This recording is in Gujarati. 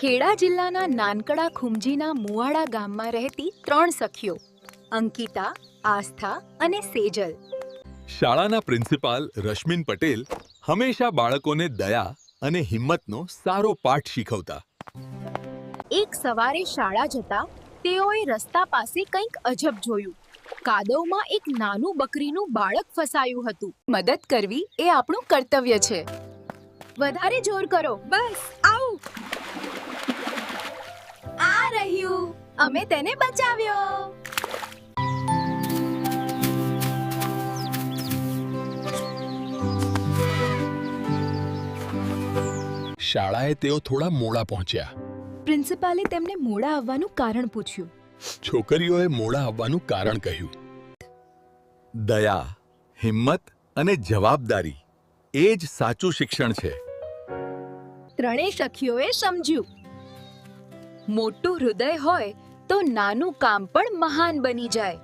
ખેડા જિલ્લાના નાનકડા ખુમજીના મુવાડા ગામમાં રહેતી 3 સખીઓ અંકિતા, આસ્થા અને સેજલ. શાળાના પ્રિન્સિપાલ રશ્મિન પટેલ હંમેશા બાળકોને દયા અને હિંમતનો સારો પાઠ શીખવતા. એક સવારે શાળા જતા તેઓએ રસ્તા પાસે કંઈક અજબ જોયું. કાદવમાં એક નાનું બકરીનું બાળક ફસાયું હતું. મદદ કરવી એ આપણું કર્તવ્ય છે. વધારે જોર કરો. બસ આવું. આ રહ્યું. અમે તેને બચાવ્યો. શાળાએ તેઓ થોડા મોડા પહોંચ્યા. પ્રિન્સિપાલે તેમને મોડા આવવાનું કારણ પૂછ્યું. છોકરીઓએ મોડા આવવાનું કારણ કહ્યું. દયા, હિંમત અને જવાબદારી એ જ સાચું શિક્ષણ છે. ત્રણેય સખીઓએ સમજ્યું. મોટું હૃદય હોય તો નાનું કામ પણ મહાન બની જાય.